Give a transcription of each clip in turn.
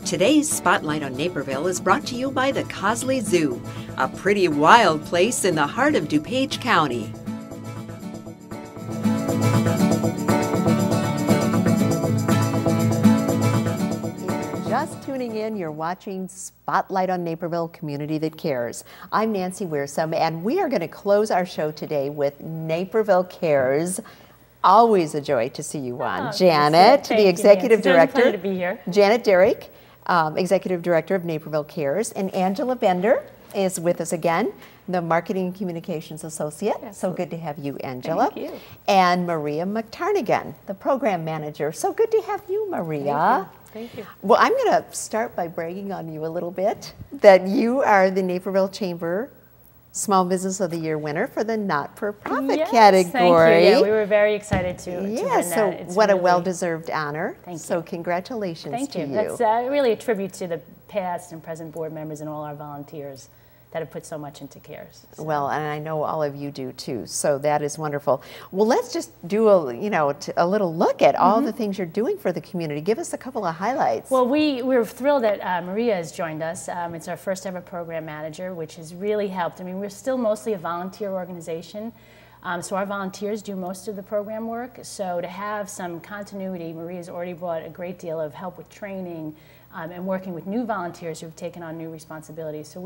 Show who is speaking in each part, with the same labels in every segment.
Speaker 1: Today's Spotlight on Naperville is brought to you by the Cosley Zoo, a pretty wild place in the heart of DuPage County. Just tuning in, you're watching Spotlight on Naperville, Community That Cares. I'm Nancy Wearsome, and we are going to close our show today with Naperville Cares. Always a joy to see you on. Janet, the Executive Director.
Speaker 2: It's a pleasure to be here.
Speaker 1: Janet Derrick, Executive Director of Naperville Cares, and Angela Bender is with us again, the Marketing and Communications Associate. Absolutely. So good to have you, Angela.
Speaker 2: Thank you.
Speaker 1: And Maria McTarnigan, the Program Manager. So good to have you, Maria.
Speaker 2: Thank you.
Speaker 1: Well, I'm going to start by bragging on you a little bit, that you are the Naperville Chamber Small Business of the Year winner for the not-for-profit category.
Speaker 2: Thank you. Yeah, we were very excited to win that.
Speaker 1: So
Speaker 2: it's
Speaker 1: what
Speaker 2: really
Speaker 1: a well-deserved honor.
Speaker 2: Thank you.
Speaker 1: So congratulations to you.
Speaker 2: That's really a tribute to the past and present board members and all our volunteers that have put so much into CARES. So.
Speaker 1: Well, and I know all of you do too, so that is wonderful. Well, let's just do a little look at all the things you're doing for the community. Give us a couple of highlights.
Speaker 2: Well, we're thrilled that Maria has joined us. It's our first ever program manager, which has really helped. I mean, we're still mostly a volunteer organization, so our volunteers do most of the program work. So to have some continuity, Maria's already brought a great deal of help with training and working with new volunteers who have taken on new responsibilities. So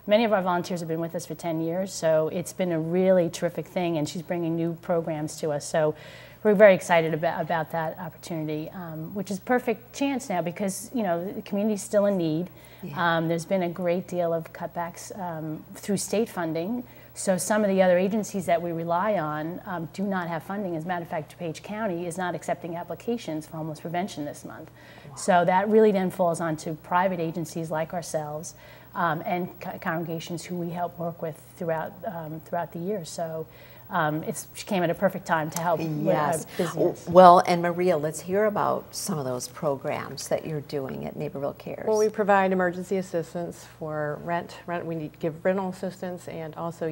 Speaker 2: many of our volunteers have been with us for 10 years, so it's been a really terrific thing, and she's bringing new programs to us. So we're very excited about that opportunity, which is a perfect chance now because, the community's still in need. Yeah. There's been a great deal of cutbacks through state funding. So some of the other agencies that we rely on do not have funding. As a matter of fact, DuPage County is not accepting applications for homeless prevention this month. Wow. So that really then falls onto private agencies like ourselves and congregations who we help work with throughout the year. So she came at a perfect time to help with our business.
Speaker 1: Well, and Maria, let's hear about some of those programs that you're doing at Naperville Cares.
Speaker 3: Well, we provide emergency assistance for rent. We need to give rental assistance and also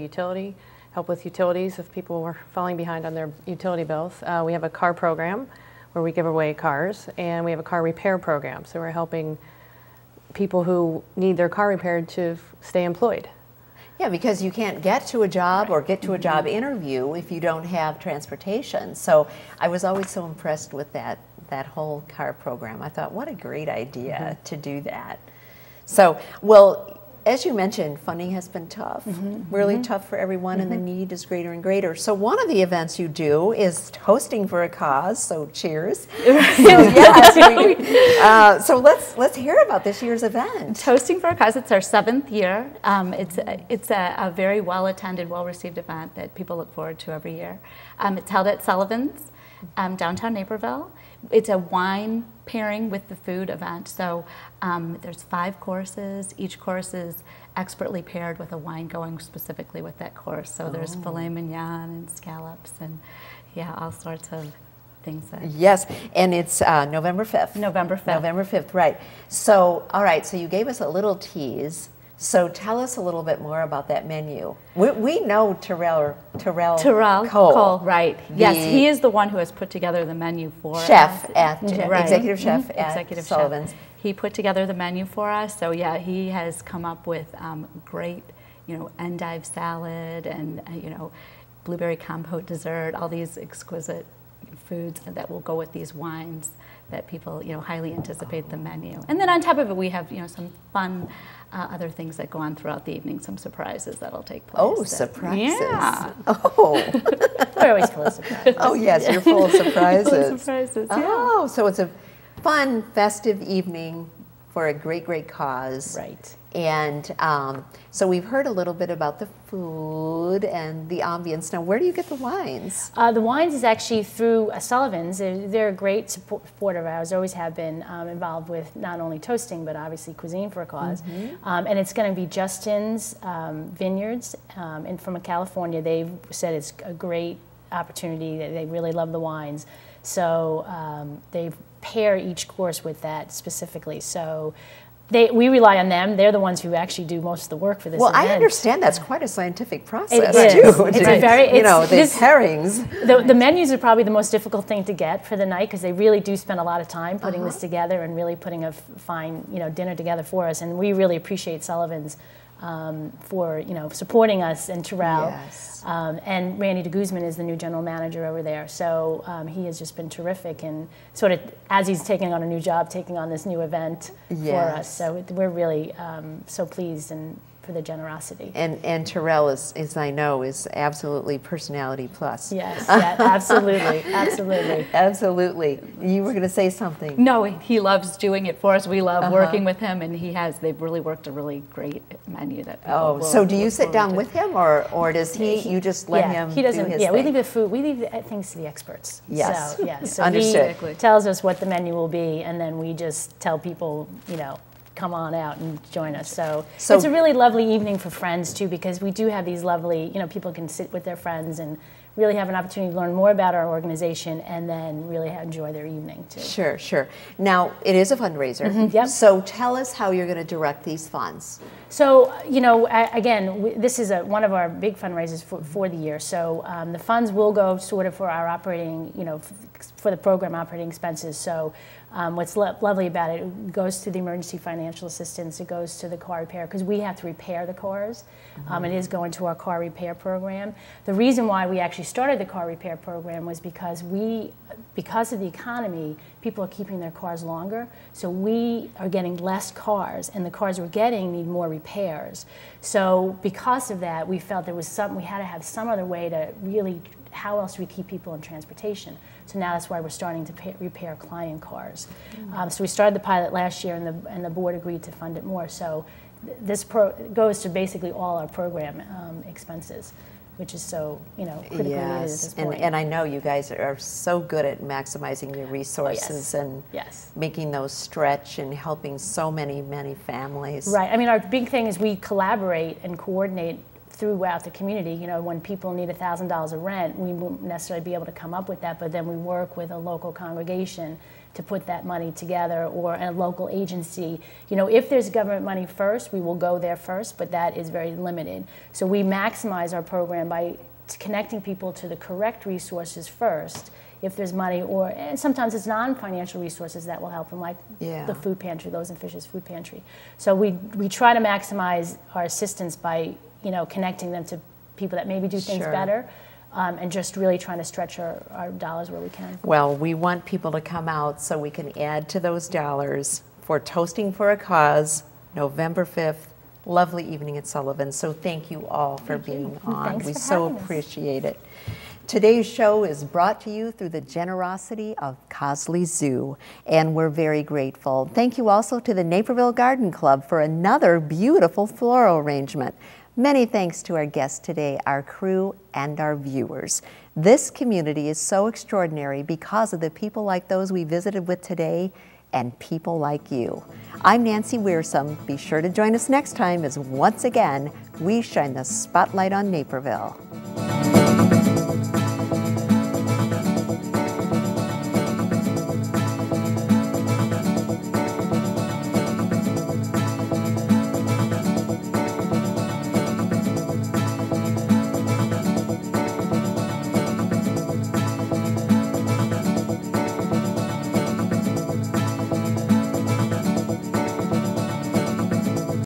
Speaker 3: help with utilities if people are falling behind on their utility bills. We have a car program where we give away cars, and we have a car repair program. So we're helping people who need their car repaired to stay employed.
Speaker 1: Yeah, because you can't get to a job or get to a job interview if you don't have transportation. So I was always so impressed with that whole car program. I thought, what a great idea to do that. So, well, as you mentioned, funding has been tough, really tough for everyone, and the need is greater and greater. So one of the events you do is Toasting for a Cause, so cheers. So let's hear about this year's event.
Speaker 4: Toasting for a Cause, it's our 7th year. It's a very well-attended, well-received event that people look forward to every year. It's held at Sullivan's, downtown Naperville. It's a wine pairing with the food event. So there's 5 courses. Each course is expertly paired with a wine going specifically with that course. So there's filet mignon and scallops and all sorts of things.
Speaker 1: Yes, and it's November 5th.
Speaker 4: November 5th.
Speaker 1: November 5th, right. So, all right, so you gave us a little tease. So tell us a little bit more about that menu. We know Terrell Cole.
Speaker 4: Right. Yes, he is the one who has put together the menu for us.
Speaker 1: Executive chef at Sullivan's.
Speaker 4: He put together the menu for us. So he has come up with great, endive salad and blueberry compote dessert. All these exquisite foods that will go with these wines that people highly anticipate the menu. And then on top of it, we have some fun other things that go on throughout the evening, some surprises that'll take place.
Speaker 1: Oh, surprises.
Speaker 4: Yeah.
Speaker 1: Oh.
Speaker 2: We're always full of surprises.
Speaker 1: Oh, yes, you're full of surprises.
Speaker 4: Full of surprises,
Speaker 1: Oh, so it's a fun, festive evening for a great, great cause.
Speaker 2: Right.
Speaker 1: And so we've heard a little bit about the food and the ambience. Now, where do you get the wines?
Speaker 2: The wines is actually through Sullivan's. They're a great supporter of ours, always have been involved with not only toasting, but obviously Cuisine for a Cause. And it's going to be Justin's Vineyards from California. They've said it's a great opportunity. They really love the wines. So they pair each course with that specifically. So we rely on them. They're the ones who actually do most of the work for this
Speaker 1: Well,
Speaker 2: event.
Speaker 1: I understand that's quite a scientific process,
Speaker 2: It is.
Speaker 1: too.
Speaker 2: It's a very,
Speaker 1: you know,
Speaker 2: it's,
Speaker 1: the pairings.
Speaker 2: The menus are probably the most difficult thing to get for the night because they really do spend a lot of time putting this together and really putting a fine, dinner together for us. And we really appreciate Sullivan's for supporting us, and Terrell.
Speaker 1: Yes.
Speaker 2: And Randy de Guzman is the new general manager over there. So he has just been terrific, and sort of as he's taking on a new job, taking on this new event for us. So we're really so pleased and for the generosity.
Speaker 1: And Terrell, as I know, is absolutely personality plus.
Speaker 2: Yes, yeah, absolutely, absolutely.
Speaker 1: Absolutely. You were going to say something.
Speaker 4: No, he loves doing it for us. We love working with him, and they've really worked a really great menu that people will
Speaker 1: So do you
Speaker 4: look
Speaker 1: sit
Speaker 4: forward
Speaker 1: down
Speaker 4: to.
Speaker 1: with him, or does you just let him
Speaker 2: he doesn't,
Speaker 1: do his
Speaker 2: yeah,
Speaker 1: thing?
Speaker 2: we leave the food, we leave things to the experts.
Speaker 1: Yes.
Speaker 2: So, yeah, so
Speaker 1: Understood.
Speaker 2: he tells us what the menu will be, and then we just tell people, come on out and join us. So it's a really lovely evening for friends too, because we do have these lovely, people can sit with their friends and really have an opportunity to learn more about our organization and then really enjoy their evening too.
Speaker 1: Sure, sure. Now, it is a fundraiser.
Speaker 2: Yep.
Speaker 1: So tell us how you're going to direct these funds.
Speaker 2: So, again, this is one of our big fundraisers for the year. So the funds will go sort of for our operating, for the program operating expenses. So what's lovely about it, it goes to the emergency financial assistance, it goes to the car repair, because we have to repair the cars. It is going to our car repair program. The reason why we actually started the car repair program was because of the economy, people are keeping their cars longer, so we are getting less cars, and the cars we're getting need more repairs. So because of that, we felt we had to have some other way to really, how else do we keep people in transportation? So now that's why we're starting to repair client cars. So we started the pilot last year, and the board agreed to fund it more. So this goes to basically all our program expenses, which is so critically needed at this point.
Speaker 1: And I know you guys are so good at maximizing your resources and making those stretch and helping so many families.
Speaker 2: Right. I mean, our big thing is we collaborate and coordinate throughout the community. When people need $1,000 of rent, we won't necessarily be able to come up with that, but then we work with a local congregation to put that money together, or a local agency. If there's government money first, we will go there first, but that is very limited. So we maximize our program by connecting people to the correct resources first, if there's money, and sometimes it's non-financial resources that will help them, like the food pantry, Loaves and Fishes food pantry. So we try to maximize our assistance by connecting them to people that maybe do things better, and just really trying to stretch our dollars where we can.
Speaker 1: Well, we want people to come out so we can add to those dollars for Toasting for a Cause, November 5th. Lovely evening at Sullivan. So thank you all for being on.
Speaker 2: Thanks
Speaker 1: We
Speaker 2: for
Speaker 1: so
Speaker 2: having us.
Speaker 1: appreciate it. Today's show is brought to you through the generosity of Cosley Zoo, and we're very grateful. Thank you also to the Naperville Garden Club for another beautiful floral arrangement. Many thanks to our guests today, our crew, and our viewers. This community is so extraordinary because of the people like those we visited with today and people like you. I'm Nancy Wearsome. Be sure to join us next time as once again we shine the spotlight on Naperville.